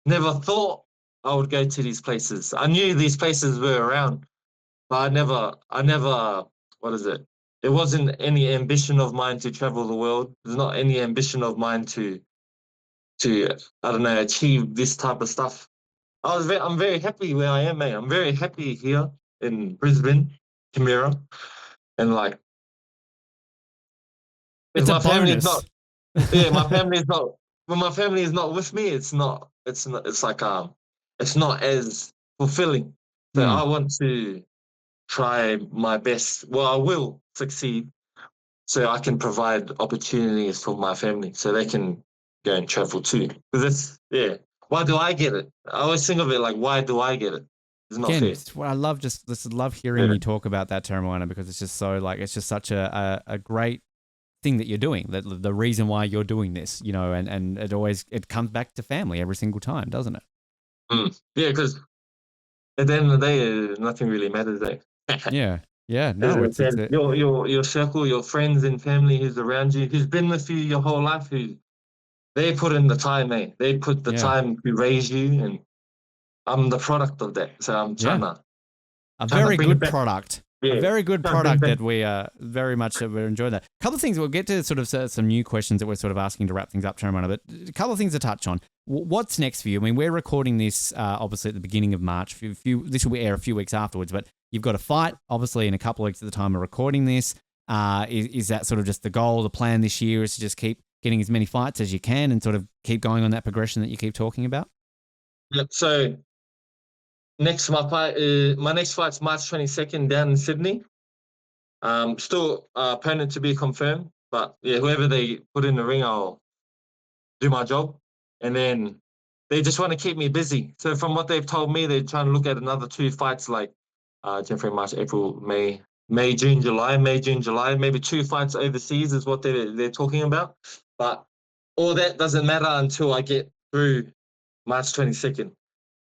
thought I would go to these places. I knew these places were around, but I never what is it? It wasn't any ambition of mine to travel the world. There's not any ambition of mine to I don't know, achieve this type of stuff. I'm very happy where I am, mate. I'm very happy here in Brisbane, Camera, and like if It's a my family's not, bonus. yeah, my family's not. When my family is not with me, it's not. It's not. It's like it's not as fulfilling. So I Mm. want to try my best. Well, I will succeed, so I can provide opportunities for my family, so they can go and travel too. Because it's Why do I get it? I always think of it like, why do I get it? It's not Again, fair. it's what I love. Just love hearing Yeah. you talk about that, Teremoana, because it's just so like it's just such a great thing that you're doing. That the reason why you're doing this, and it comes back to family every single time, doesn't it? Yeah, because at the end of the day, nothing really matters. Yeah, yeah. As No, I it's said, your circle, your friends and family who's around you, who's been with you your whole life, who they put in the time, mate. They put the yeah, time to raise you, and I'm the product of that. So I'm yeah. A trying to very bring it good back. product. A Yeah, very good trying to bring product back. that we very much we're enjoying that. A couple of things we'll get to sort of some new questions that we're sort of asking to wrap things up, Teremoana, but a couple of things to touch on. What's next for you? I mean, we're recording this obviously at the beginning of March. This will air a few weeks afterwards, but you've got a fight obviously in a couple of weeks at the time of recording this. Is that sort of just the goal, the plan this year is to just keep getting as many fights as you can and sort of keep going on that progression that you keep talking about? Yep. So my next fight's March 22nd down in Sydney. Still opponent to be confirmed, but yeah, whoever they put in the ring, I'll do my job. And then they just want to keep me busy. So from what they've told me, they're trying to look at another 2 fights like January, March, April, May, June, July, maybe 2 fights overseas is what they're talking about. But all that doesn't matter until I get through March 22nd.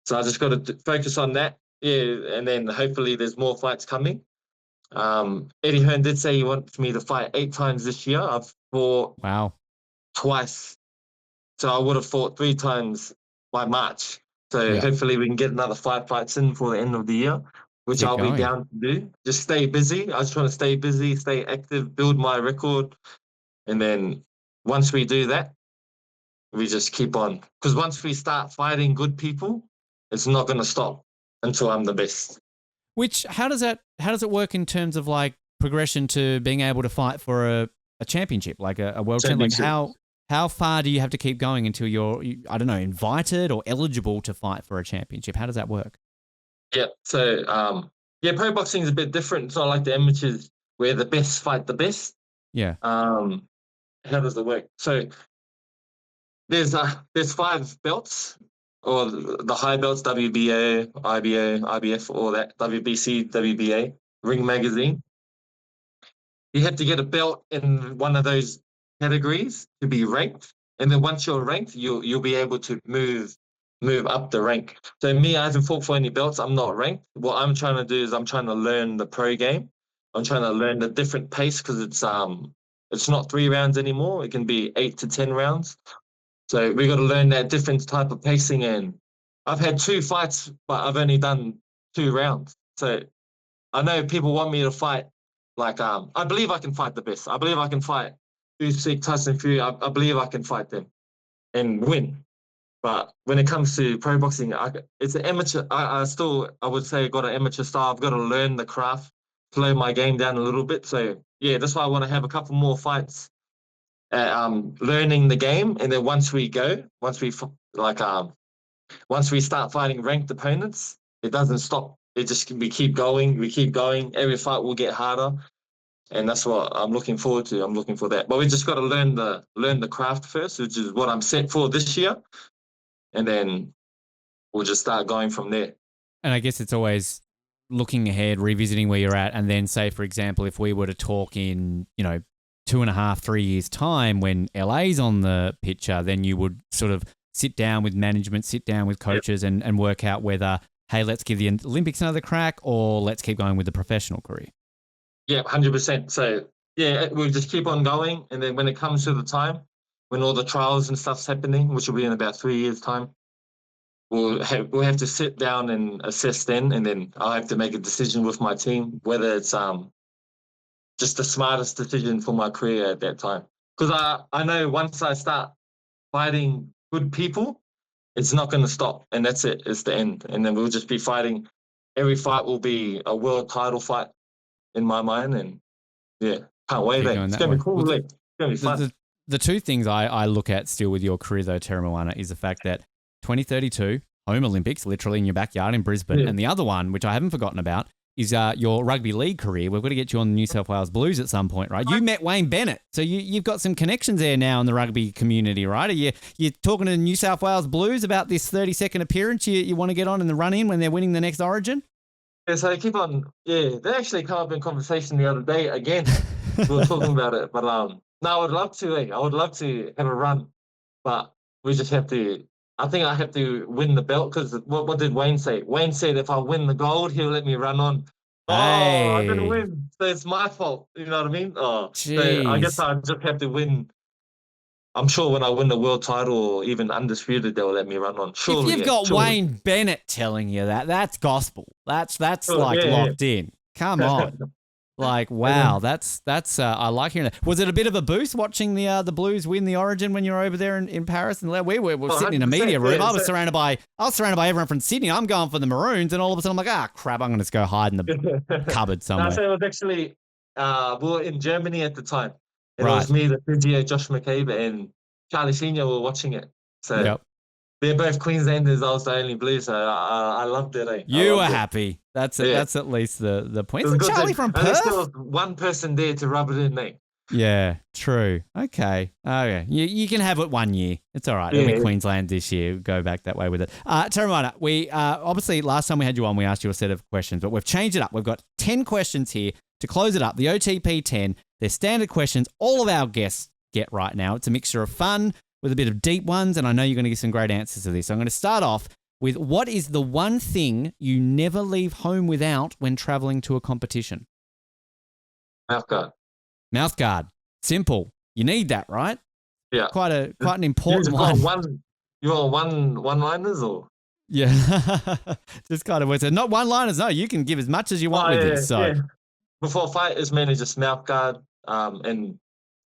So I just got to focus on that. Yeah, and then hopefully there's more fights coming. Eddie Hearn did say he wants me to fight 8 times this year. I've fought Wow. twice, so I would have fought 3 times by March. So Yeah. hopefully we can get another 5 fights in for the end of the year, which Keep I'll be going. down to do. Just stay busy. I just want to stay busy, stay active, build my record, and then once we do that, we just keep on. Because once we start fighting good people, it's not going to stop until I'm the best. Which how does it work in terms of like progression to being able to fight for a championship, like a world championship? Like how far do you have to keep going until you're I don't know, invited or eligible to fight for a championship? How does that work? Yeah. So pro boxing is a bit different. It's not like the amateurs where the best fight the best. Yeah. How does it work? So there's 5 belts, or the high belts: WBA, IBO, IBF, all that, WBC, WBA, Ring Magazine. You have to get a belt in one of those categories to be ranked, and then once you're ranked, you'll be able to move up the rank. So me, I haven't fought for any belts. I'm not ranked. What I'm trying to do is I'm trying to learn the pro game. I'm trying to learn the different pace because it's not 3 rounds anymore. It can be 8 to 10 rounds. So we got to learn that different type of pacing. And I've had 2 fights, but I've only done 2 rounds. So I know people want me to fight. Like I believe I can fight the best. I believe I can fight Usyk, Tyson Fury. I believe I can fight them and win. But when it comes to pro boxing, it's an amateur. I would say, got an amateur style. I've got to learn the craft, slow my game down a little bit. So yeah, that's why I want to have a couple more fights, learning the game, and then once we start fighting ranked opponents, it doesn't stop. It just we keep going. We keep going. Every fight will get harder, and that's what I'm looking forward to. I'm looking for that. But we just got to learn the craft first, which is what I'm set for this year, and then we'll just start going from there. And I guess it's always looking ahead, revisiting where you're at, and then say, for example, if we were to talk in, 2.5, 3 years' time when LA's on the picture, then you would sort of sit down with management, sit down with coaches and work out whether, hey, let's give the Olympics another crack or let's keep going with the professional career. Yeah, 100%. So, yeah, we'll just keep on going. And then when it comes to the time, when all the trials and stuff's happening, which will be in about 3 years' time, we'll have to sit down and assess then. And then I'll have to make a decision with my team, whether it's just the smartest decision for my career at that time. Because I know once I start fighting good people, it's not going to stop. And that's it. It's the end. And then we'll just be fighting. Every fight will be a world title fight in my mind. And yeah, can't wait. It's going to be cool. Well, it's going to be fun. The two things I look at still with your career, though, Teremoana, is the fact that 2032, home Olympics, literally in your backyard in Brisbane. Yeah. And the other one, which I haven't forgotten about, is your rugby league career. We've got to get you on the New South Wales Blues at some point, right? You met Wayne Bennett, so you've got some connections there now in the rugby community, right? You're talking to the New South Wales Blues about this 30-second appearance you want to get on in the run-in when they're winning the next Origin? Yeah, so I keep on, they actually come up in conversation the other day again. We were talking about it, but no, I would love to, I would love to have a run, but we just have to, I think I have to win the belt because what did Wayne say? Wayne said if I win the gold, he'll let me run on. Oh, I didn't win. So it's my fault. You know what I mean? Oh, so I guess I just have to win. I'm sure when I win the world title or even undisputed, they'll let me run on. Surely, if you've got Wayne Bennett telling you that's gospel. That's locked in. Come on. Like, wow, that's I like hearing that. Was it a bit of a boost watching the Blues win the Origin when you were over there in Paris? And we were sitting in a media room. I was surrounded by everyone from Sydney. I'm going for the Maroons, and all of a sudden I'm like, crap, I'm going to go hide in the cupboard somewhere. So it was actually we were in Germany at the time. And It was me, the physio, Josh McCabe, and Charlie Senior were watching it. So they're both Queenslanders. I was the only Blue, so I loved it. You were happy. That's at least the point. Isn't Charlie from Perth? At least there was one person there to rub it in, mate. Yeah, true. Okay. You can have it 1 year. It's all right. It'll be Queensland this year. Go back that way with it. Teremoana, we obviously last time we had you on, we asked you a set of questions, but we've changed it up. We've got 10 questions here to close it up. The OTP 10. They're standard questions all of our guests get right now. It's a mixture of fun with a bit of deep ones, and I know you're going to get some great answers to this. So I'm going to start off with what is the one thing you never leave home without when traveling to a competition? Mouthguard. Mouthguard. Simple. You need that, right? Yeah. Quite an important one. You want one-liners or? Yeah. Just kind of works. Not one-liners. No, you can give as much as you want with this. So. Yeah. Before fight is mainly just mouth guard and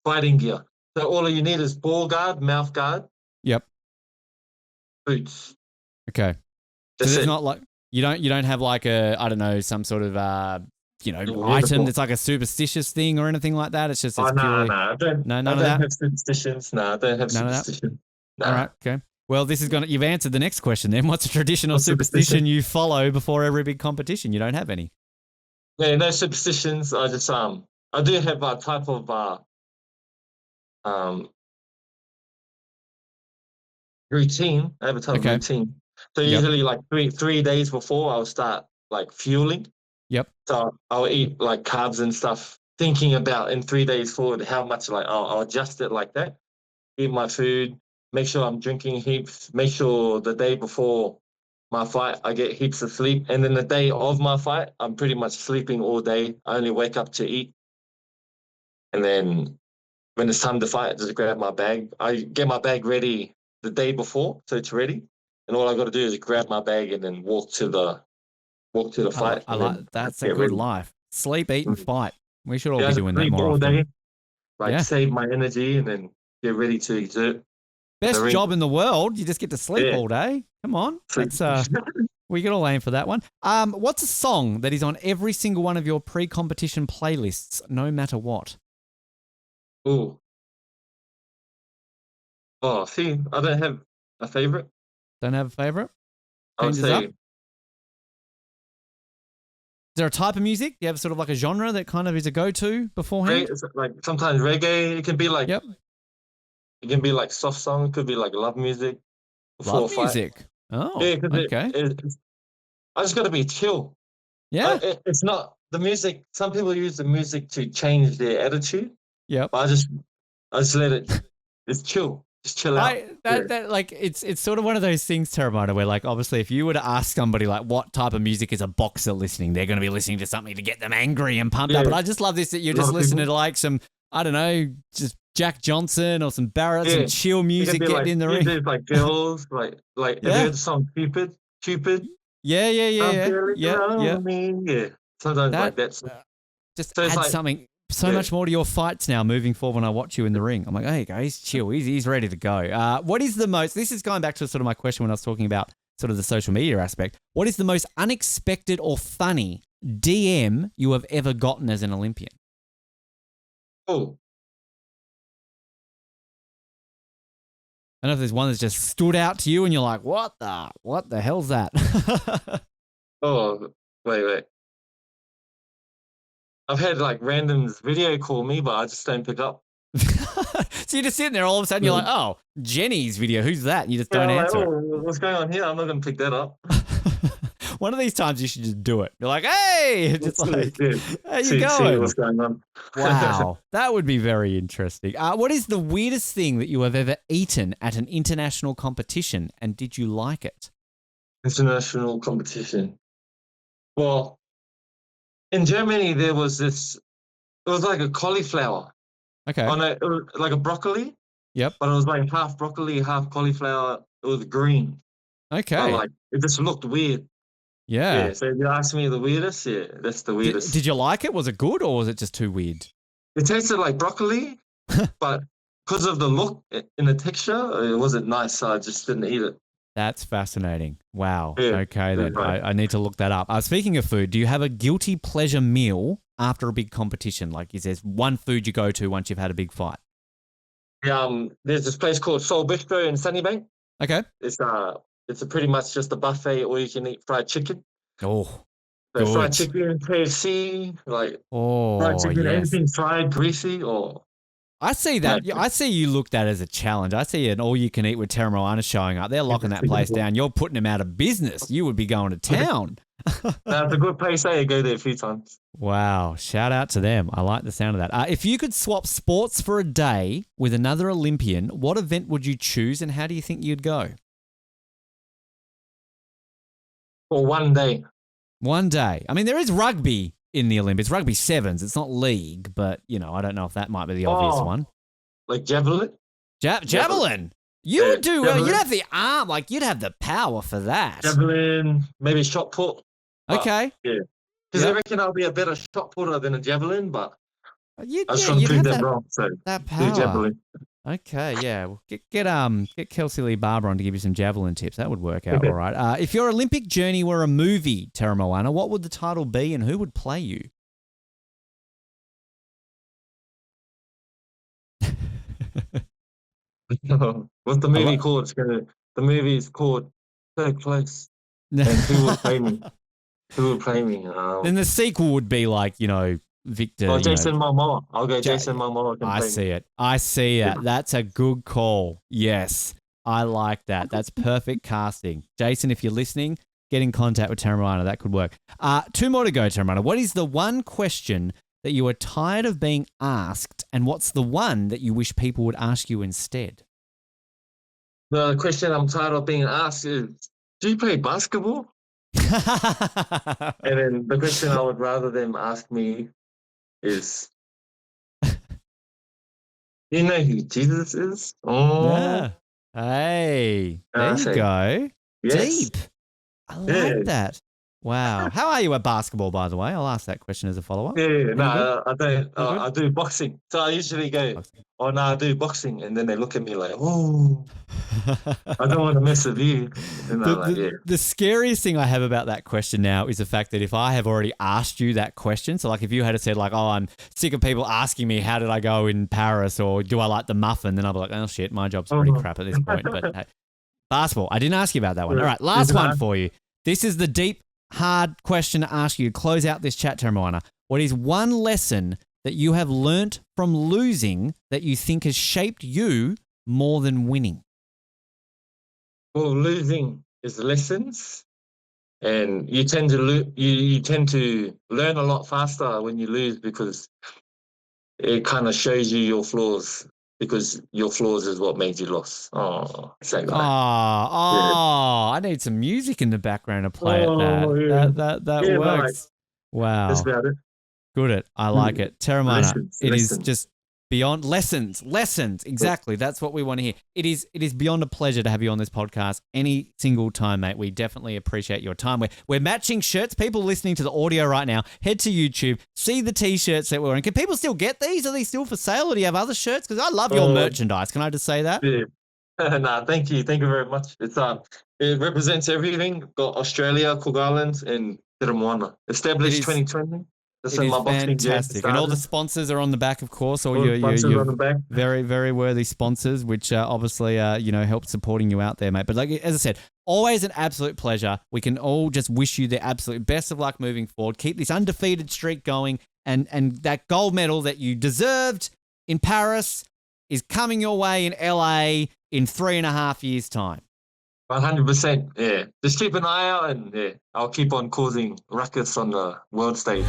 fighting gear. So all you need is ball guard, mouth guard. Yep. Boots. Okay. So there's not like you don't have like some sort of item that's like a superstitious thing or anything like that. It's just no. I don't have superstitions. No, I don't have superstition. No. All right. Okay. Well, you've answered the next question then. What's a traditional superstition you follow before every big competition? You don't have any. Yeah, no superstitions. I just I do have a type of routine. I have a type of routine. So usually like three days before I'll start like fueling. Yep. So I'll eat like carbs and stuff, thinking about in 3 days forward how much I'll adjust it like that. Eat my food, make sure I'm drinking heaps, make sure the day before my fight, I get heaps of sleep. And then the day of my fight, I'm pretty much sleeping all day. I only wake up to eat. And then when it's time to fight, I just grab my bag. I get my bag ready the day before, so it's ready. And all I got to do is grab my bag and then walk to the fight, I and like then that's a get good ready. life. Sleep, eat, and Mm. fight. We should all Yeah, be I just doing that sleep more all often. day, like Yeah. save my energy, and then get ready to exert in the Best ring. job in the world. You just get to sleep Yeah, all day. Come on. sleep. That's we can all aim for that one. What's a song that is on every single one of your pre-competition playlists, no matter what? Ooh. Oh, see, I don't have a favorite. Don't have a favorite? I would Changes up? say Is there a type of music? Do you have sort of like a genre that kind of is a go-to beforehand? like sometimes reggae. Yep. It can be like soft song. It could be like love music before Love a fight. music. Oh, Yeah, because okay. I just got to be chill. Yeah. It's not the music. Some people use the music to change their attitude, Yep. but I just let it. It's chill. Just chill out. I Yeah, that like it's sort of one of those things, Teremoana, where like obviously if you were to ask somebody like what type of music is a boxer listening, they're going to be listening to something to get them angry and pumped up. yeah. But I just love this that you're A lot just of listening people. to like some I don't know, just Jack Johnson or some Barrett, some Yeah, chill it can music be getting like in the ring. music, like girls, like have you Yeah, heard the song "Cupid"? Cupid, yeah, yeah, yeah, I'm yeah, feeling yeah, yeah. lonely. Yeah, sometimes like That that's just so it's adds like something so yeah. much more to your fights now moving forward when I watch you in the ring. I'm like, hey, guys, chill. He's ready to go. What is the most, this is going back to sort of my question when I was talking about sort of the social media aspect. What is the most unexpected or funny DM you have ever gotten as an Olympian? Oh, I don't know if there's one that's just stood out to you and you're like, what the hell's that? oh, wait. I've had like randoms video call me, but I just don't pick up. So you're just sitting there all of a sudden, you're like, Mhm. oh, Jenny's video. Who's that? And you just Yeah, don't I'm like, answer it. oh, what's going on here? I'm not gonna pick that up. One of these times you should just do it. You're like, hey, just Let's see, like, yeah. how you See going? what's going on. Wow, that would be very interesting. What is the weirdest thing that you have ever eaten at an international competition, and did you like it? International competition. Well, in Germany there was this. It was like a cauliflower. Okay. Oh no, it was like a broccoli, Yep. but it was like half broccoli, half cauliflower. It was green, but Okay. like it just looked weird. Yeah. Yeah. So if you ask me the weirdest, yeah, that's the Did weirdest. you like it? Was it good, or was it just too weird? It tasted like broccoli, but because of the look and the texture, it wasn't nice. So I just didn't eat it. That's fascinating. Wow. Yeah, Okay, that's then right. I need to look that up. Speaking of food, do you have a guilty pleasure meal after a big competition? Like, is there one food you go to once you've had a big fight? Yeah, there's this place called Soul Bistro in Sunnybank. Okay. It's a pretty much just a buffet, or you can eat fried chicken. Oh, So fried good. chicken, KFC, like fried Oh, chicken, yes. anything fried, greasy, or I see that. like I see you look that as a challenge. I see an all-you-can-eat with Teremoana showing up. They're locking that place down. You're putting them out of business. You would be going to town. That's a good place. I go there a few times. Wow. Shout out to them. I like the sound of that. If you could swap sports for a day with another Olympian, what event would you choose and how do you think you'd go? For one day. One day. I mean, there is rugby in the Olympics, rugby sevens. It's not league, but, I don't know if that might be the obvious Oh, one. like javelin? Javelin. You Yeah, would do well. You'd javelin. have the arm, like you'd have the power for that. Javelin, maybe shot put. Okay. Yeah. Because I Yep. reckon I'll be a better shot putter than a javelin, but I just want to You'd prove have them that wrong. So that do power. javelin. Okay, yeah. Well, get Kelsey Lee Barber on to give you some javelin tips. That would work out all right. If your Olympic journey were a movie, Teremoana, what would the title be and who would play you? What's the I movie lo- called? The movie is called Third Place. And who will play me? Who will play me? Then the sequel would be like, Victor, Jason Momoa. I'll go Ja- Jason Momoa can I play me. see it. I see it. That's a good call. Yes, I like that. That's perfect casting. Jason, if you're listening, get in contact with Teremoana. That could work. Two more to go, Teremoana. What is the one question that you are tired of being asked, and what's the one that you wish people would ask you instead? The question I'm tired of being asked is, do you play basketball? And then the question I would rather them ask me is, you know who Jesus is? Oh, Yeah. Hey, and there I you say, go. yes, Deep. I like yes. that. Wow. How are you at basketball, by the way? I'll ask that question as a follow-up. Yeah, Any good? no, I don't. All good? I do boxing. So I usually go, Boxing. oh, no, I do boxing. And then they look at me like, oh, I don't want to mess with you. And The, I'm like, the yeah. the scariest thing I have about that question now is the fact that if I have already asked you that question, so like if you had said like, oh, I'm sick of people asking me how did I go in Paris or do I like the muffin, then I'll be like, oh shit, my job's pretty Oh. crap at this point. But hey, basketball, I didn't ask you about that one. All right, It's last one hard. for you. This is the deep, hard question to ask you to close out this chat, Teremoana. What is one lesson that you have learnt from losing that you think has shaped you more than winning? Well, losing is lessons, and you tend to you tend to learn a lot faster when you lose because it kind of shows you your flaws because your flaws is what made you lost. Oh, it's like Oh, that. Yeah. I need some music in the background to play at Oh, that. yeah. That Yeah, but like, works. that's Wow. about it. Good it. I like Mm. it. Teremoana, Lessons, it is lessons. just beyond lessons. Lessons. Exactly. That's what we want to hear. It is beyond a pleasure to have you on this podcast any single time, mate. We definitely appreciate your time. We're matching shirts. People listening to the audio right now, head to YouTube, see the t-shirts that we're wearing. Can people still get these? Are they still for sale or do you have other shirts? Because I love your Oh, merchandise. Can I just say that? yeah. Nah, thank you. Thank you very much. It represents everything. Got Australia, Cook Islands, and Teremoana. It Established is 2020. That's It when is my boxing journey fantastic. And all the started. sponsors are on the back, of course, all All the sponsors your on the back. very, very worthy sponsors, which obviously, help supporting you out there, mate. But like, as I said, always an absolute pleasure. We can all just wish you the absolute best of luck moving forward. Keep this undefeated streak going. And that gold medal that you deserved in Paris is coming your way in LA in 3.5 years' time. 100%. Yeah. Just keep an eye out and yeah, I'll keep on causing ruckus on the world stage.